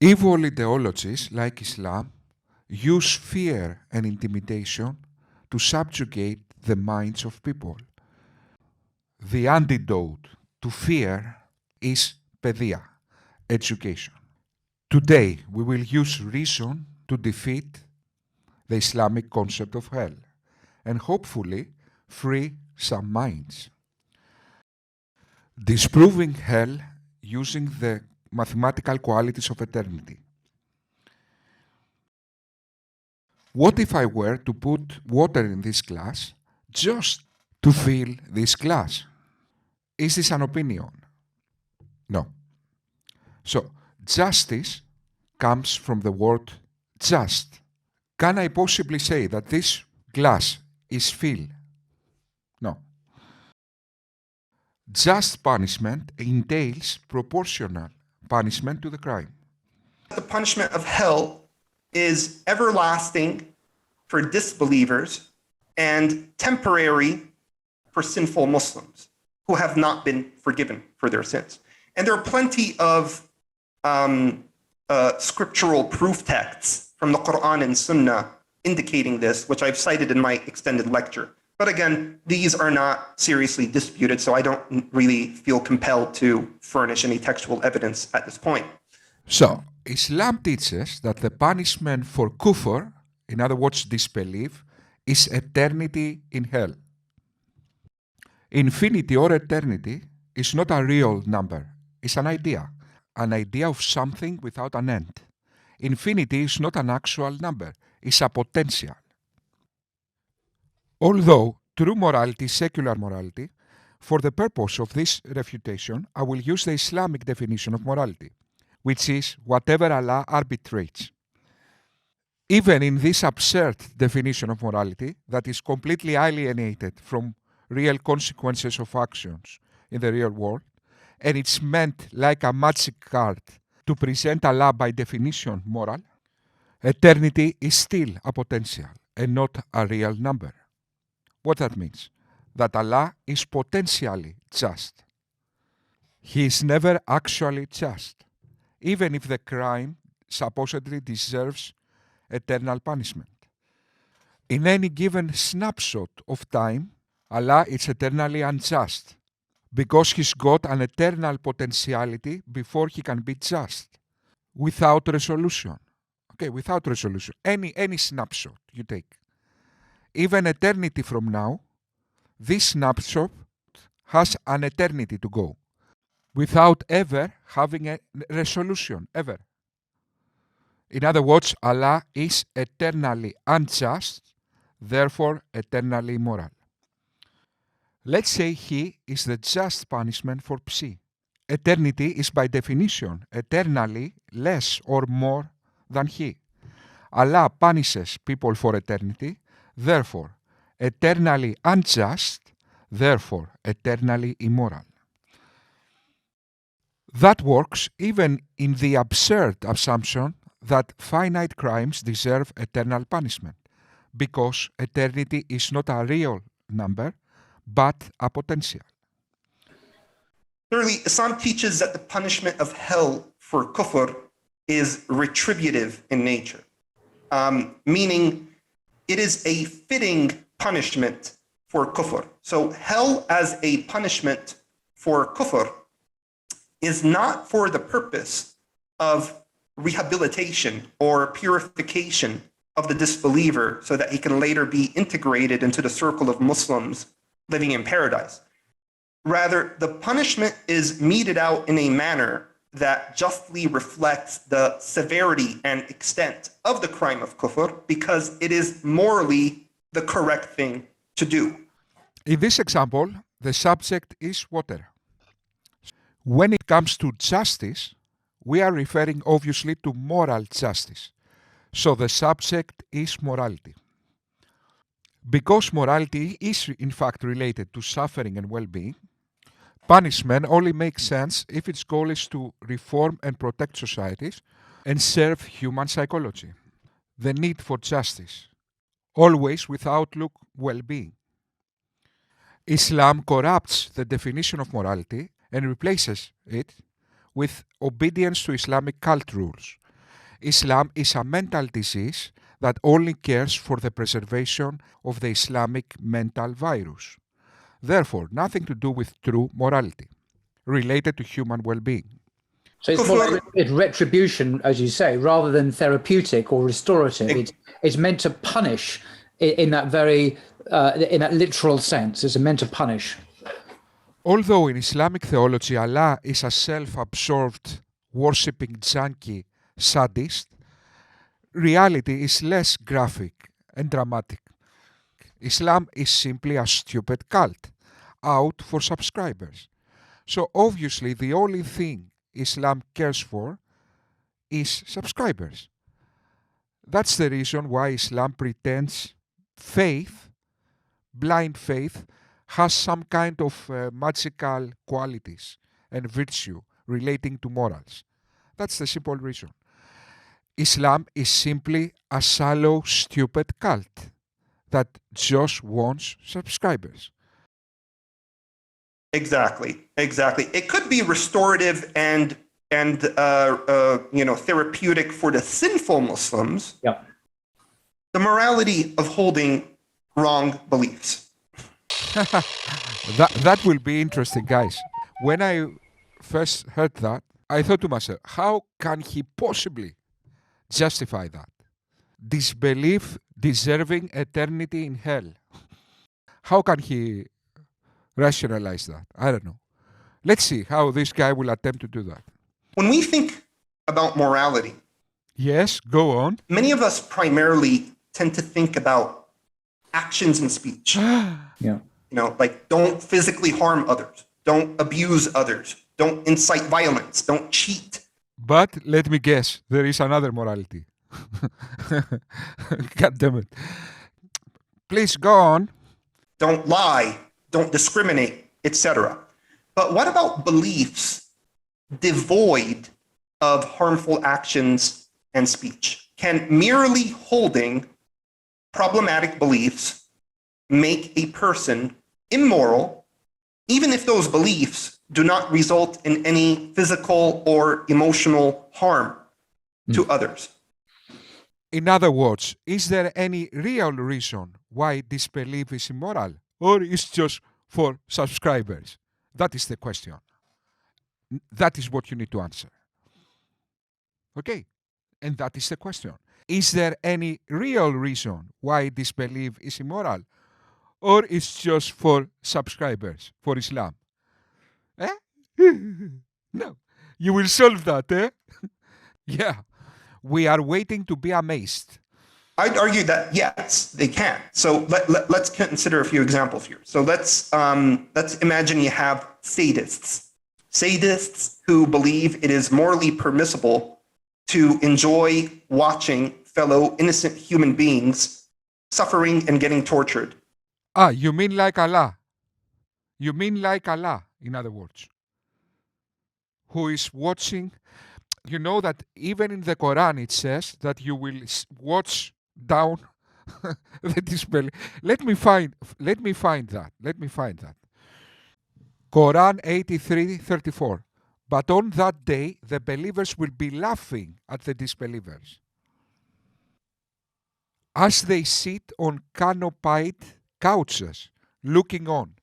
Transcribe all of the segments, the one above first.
Evil ideologies like Islam use fear and intimidation to subjugate the minds of people. The antidote to fear is pedia, education. Today, we will use reason to defeat the Islamic concept of hell and hopefully free some minds. Disproving hell using the mathematical qualities of eternity. What if I were to put water in this glass just to fill this glass? Is this an opinion? No. So, justice comes from the word just. Can I possibly say that this glass is filled? No. Just punishment entails proportional punishment to the crime. The punishment of hell is everlasting for disbelievers and temporary for sinful Muslims who have not been forgiven for their sins. And there are plenty of scriptural proof texts from the Quran and Sunnah indicating this, which I've cited in my extended lecture. But again, these are not seriously disputed, so I don't really feel compelled to furnish any textual evidence at this point. So, Islam teaches that the punishment for kufr, in other words, disbelief, is eternity in hell. Infinity or eternity is not a real number, it's an idea of something without an end. Infinity is not an actual number, it's a potential. Although true morality is secular morality, for the purpose of this refutation, I will use the Islamic definition of morality, which is whatever Allah arbitrates. Even in this absurd definition of morality that is completely alienated from real consequences of actions in the real world, and it's meant like a magic card to present Allah by definition moral, eternity is still a potential and not a real number. What that means? That Allah is potentially just. He is never actually just, even if the crime supposedly deserves eternal punishment. In any given snapshot of time, Allah is eternally unjust because He's got an eternal potentiality before He can be just, without resolution. Okay, without resolution. Any snapshot you take. Even eternity from now, this snapshot has an eternity to go, without ever having a resolution, ever. In other words, Allah is eternally unjust, therefore eternally immoral. Let's say He is the just punishment for psi. Eternity is by definition eternally less or more than He. Allah punishes people for eternity, therefore eternally unjust, therefore eternally immoral. That works even in the absurd assumption that finite crimes deserve eternal punishment, because eternity is not a real number, but a potential. Thirdly, Islam teaches that the punishment of hell for kufr is retributive in nature, meaning it is a fitting punishment for kufr. So hell as a punishment for kufr is not for the purpose of rehabilitation or purification of the disbeliever so that he can later be integrated into the circle of Muslims living in paradise. Rather, the punishment is meted out in a manner that justly reflects the severity and extent of the crime of kufr because it is morally the correct thing to do. In this example, the subject is water. When it comes to justice, we are referring obviously to moral justice. So the subject is morality. Because morality is in fact related to suffering and well-being, punishment only makes sense if its goal is to reform and protect societies and serve human psychology, the need for justice, always with outlook well-being. Islam corrupts the definition of morality and replaces it with obedience to Islamic cult rules, Islam is a mental disease that only cares for the preservation of the Islamic mental virus. Therefore, nothing to do with true morality related to human well-being. So it's more like it's retribution, as you say, rather than therapeutic or restorative. It's meant to punish in that in that literal sense. It's meant to punish. Although in Islamic theology Allah is a self-absorbed, worshipping junkie sadist, reality is less graphic and dramatic. Islam is simply a stupid cult out for subscribers. So obviously the only thing Islam cares for is subscribers. That's the reason why Islam pretends faith, blind faith, has some kind of magical qualities and virtue relating to morals. That's the simple reason. Islam is simply a shallow, stupid cult that just wants subscribers. Exactly. It could be restorative and therapeutic for the sinful Muslims. Yeah. The morality of holding wrong beliefs. That will be interesting, guys. When I first heard that, I thought to myself, how can he possibly justify that? Disbelief deserving eternity in hell. How can he rationalize that? I don't know. Let's see how this guy will attempt to do that. When we think about morality, yes, go on. Many of us primarily tend to think about actions and speech. Yeah. Like don't physically harm others, don't abuse others, don't incite violence, don't cheat. But let me guess, there is another morality. God damn it. Please go on. Don't lie, don't discriminate, etc. But what about beliefs devoid of harmful actions and speech? Can merely holding problematic beliefs make a person immoral, even if those beliefs do not result in any physical or emotional harm to others? In other words, is there any real reason why disbelief is immoral? Or is just for subscribers? That is the question. That is what you need to answer. Okay? And that is the question. Is there any real reason why disbelief is immoral? Or it's just for subscribers, for Islam? Eh? No. You will solve that, eh? Yeah. We are waiting to be amazed. I'd argue that yes, they can. So let's consider a few examples here. So let's imagine you have sadists who believe it is morally permissible to enjoy watching fellow innocent human beings suffering and getting tortured. Ah, you mean like Allah? You mean like Allah, in other words, who is watching. You know that even in the Quran it says that you will watch down the disbelief. Let me find that. Quran 83:34. But on that day the believers will be laughing at the disbelievers as they sit on canopied couches looking on.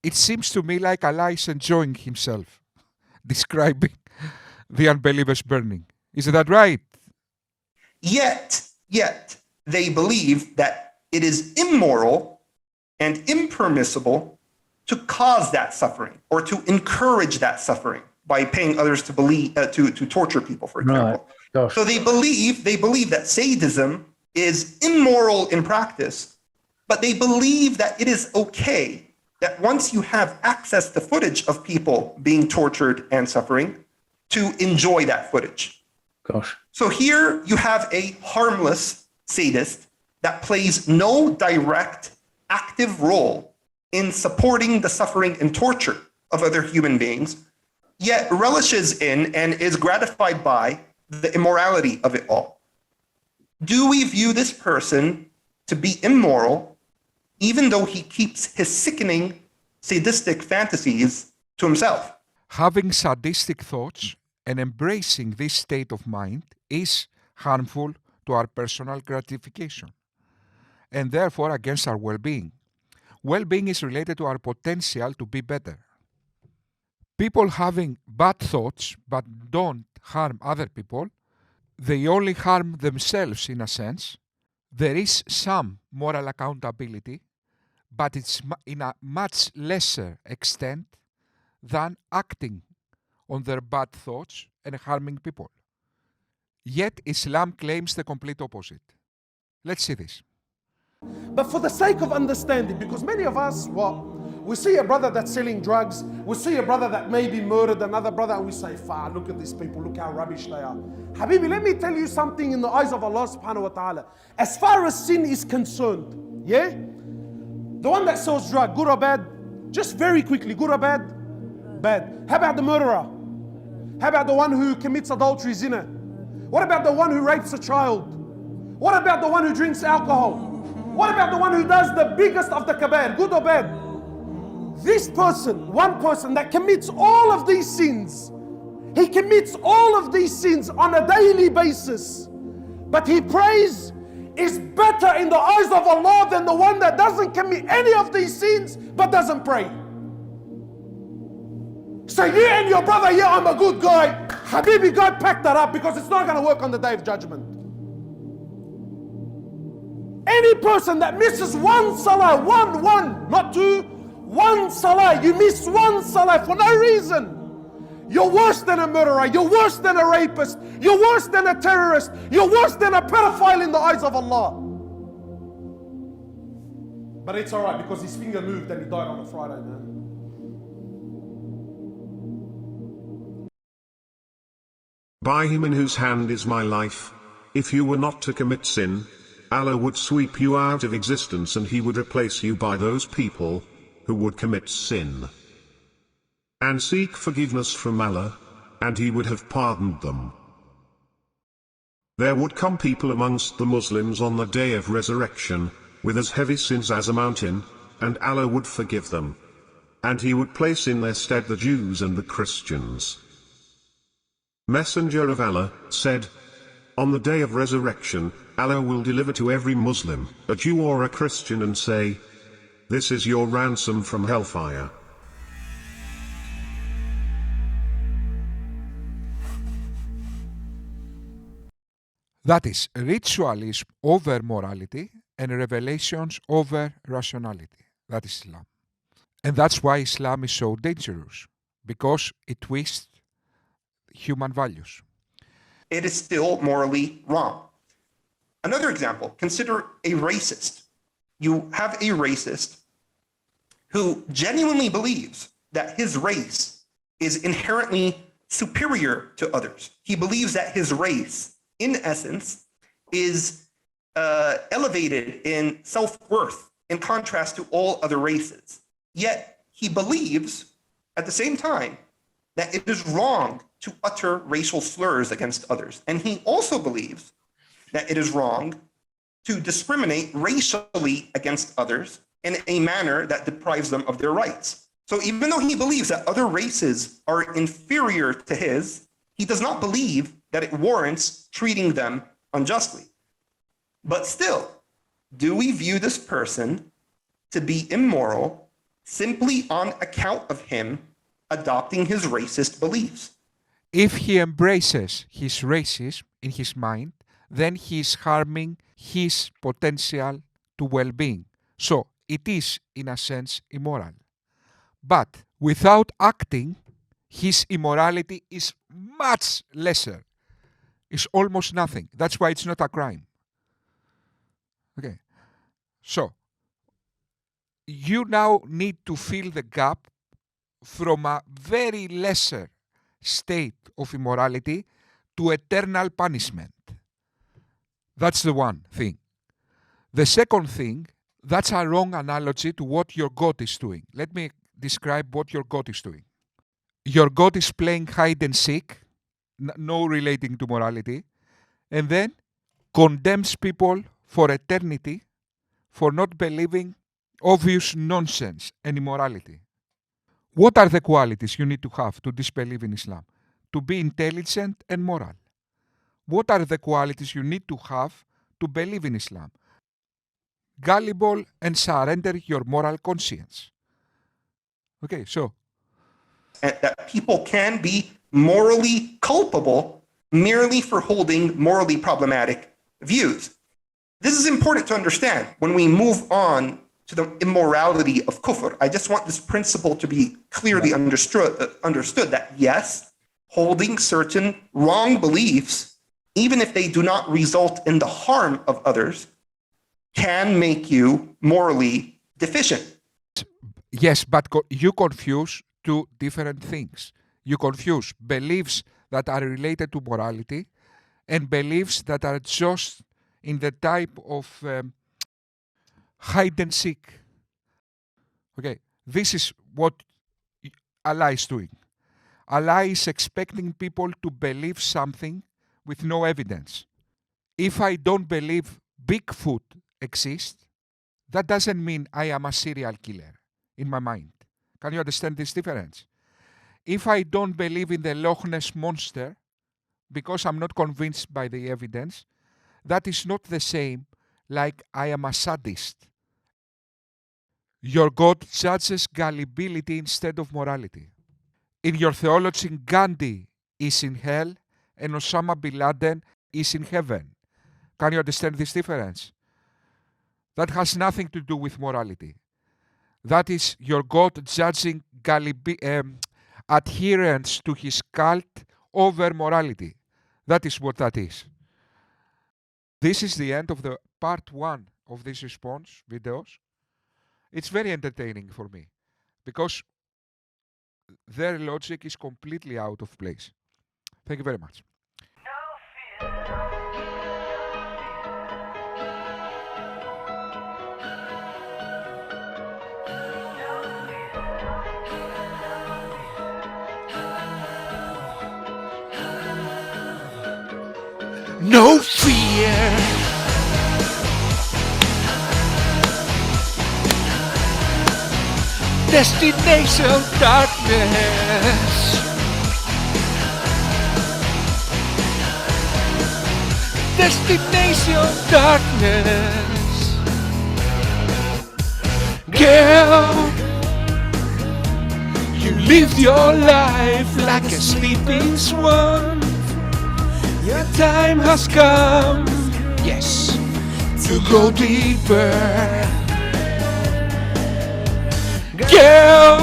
It seems to me like Allah is enjoying himself describing the unbelievers burning. Is that right? Yet they believe that it is immoral and impermissible to cause that suffering or to encourage that suffering by paying others to believe to torture people, for example. Right. So they believe that sadism is immoral in practice, but they believe that it is okay that once you have access to footage of people being tortured and suffering, to enjoy that footage. Gosh. So here you have a harmless sadist that plays no direct active role in supporting the suffering and torture of other human beings, yet relishes in and is gratified by the immorality of it all. Do we view this person to be immoral, even though he keeps his sickening sadistic fantasies to himself? Having sadistic thoughts and embracing this state of mind is harmful to our personal gratification and therefore against our well-being. Well-being is related to our potential to be better. People having bad thoughts but don't harm other people, they only harm themselves in a sense. There is some moral accountability, but it's in a much lesser extent than acting on their bad thoughts and harming people. Yet Islam claims the complete opposite. Let's see this. But for the sake of understanding, because many of us, we see a brother that's selling drugs, we see a brother that maybe murdered another brother, and we say, look at these people, look how rubbish they are. Habibi, let me tell you something in the eyes of Allah subhanahu wa ta'ala. As far as sin is concerned, yeah? The one that sells drug, good or bad? Just very quickly, good or bad? Bad. How about the murderer? How about the one who commits adultery, zina? What about the one who rapes a child? What about the one who drinks alcohol? What about the one who does the biggest of the kabair, good or bad? This person, one person that commits all of these sins, he commits all of these sins on a daily basis, but he prays is better in the eyes of Allah than the one that doesn't commit any of these sins but doesn't pray. So you and your brother, yeah, I'm a good guy. Habibi, God packed that up because it's not going to work on the day of judgment. Any person that misses one salah, one, not two, one salah, you miss one salah for no reason, you're worse than a murderer, you're worse than a rapist, you're worse than a terrorist, you're worse than a pedophile in the eyes of Allah. But it's alright because his finger moved and he died on a Friday, man. By him in whose hand is my life, if you were not to commit sin, Allah would sweep you out of existence and he would replace you by those people who would commit sin and seek forgiveness from Allah, and he would have pardoned them. There would come people amongst the Muslims on the day of resurrection, with as heavy sins as a mountain, and Allah would forgive them, and he would place in their stead the Jews and the Christians. Messenger of Allah said, on the day of resurrection, Allah will deliver to every Muslim, a Jew or a Christian, and say, this is your ransom from hellfire. That is ritualism over morality and revelations over rationality. That is Islam. And that's why Islam is so dangerous, because it twists human values. It is still morally wrong. Another example, consider a racist. You have a racist who genuinely believes that his race is inherently superior to others. He believes that his race, in essence, is elevated in self-worth in contrast to all other races. Yet he believes at the same time that it is wrong to utter racial slurs against others. And he also believes that it is wrong to discriminate racially against others in a manner that deprives them of their rights. So even though he believes that other races are inferior to his, he does not believe that it warrants treating them unjustly. But still, do we view this person to be immoral simply on account of him adopting his racist beliefs? If he embraces his racism in his mind, then he is harming his potential to well-being. So it is, in a sense, immoral. But without acting, his immorality is much lesser. It's almost nothing. That's why it's not a crime. Okay. So you now need to fill the gap from a very lesser state of immorality to eternal punishment. That's the one thing. The second thing, that's a wrong analogy to what your God is doing. Let me describe what your God is doing. Your God is playing hide and seek, no relating to morality, and then condemns people for eternity for not believing obvious nonsense and immorality. What are the qualities you need to have to disbelieve in Islam? To be intelligent and moral. What are the qualities you need to have to believe in Islam? Gullible and surrender your moral conscience. Okay, so. And that people can be morally culpable merely for holding morally problematic views. This is important to understand when we move on to the immorality of kufr. I just want this principle to be clearly understood that yes, holding certain wrong beliefs, even if they do not result in the harm of others, can make you morally deficient. Yes, but you confuse two different things. You confuse beliefs that are related to morality and beliefs that are just in the type of hide and seek. Okay, this is what Allah is doing. Allah is expecting people to believe something with no evidence. If I don't believe Bigfoot exists, that doesn't mean I am a serial killer in my mind. Can you understand this difference? If I don't believe in the Loch Ness monster, because I'm not convinced by the evidence, that is not the same like I am a sadist. Your God judges gullibility instead of morality. In your theology, Gandhi is in hell and Osama bin Laden is in heaven. Can you understand this difference? That has nothing to do with morality. That is your God judging adherence to his cult over morality. That is what that is. This is the end of the part 1 of this response videos. It's very entertaining for me because their logic is completely out of place. Thank you very much. No fear. Destination darkness. Destination darkness. Girl, you lived your life like a sleeping swan. Your time has come, yes, to go deeper. Girl,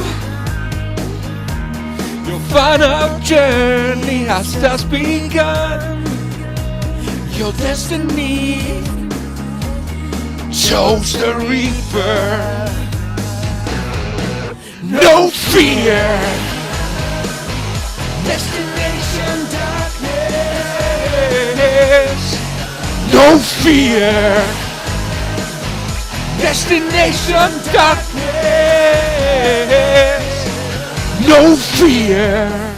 your final journey has just begun. Your destiny chose the reaper. No fear. Destination darkness. No fear. Destination darkness. No fear.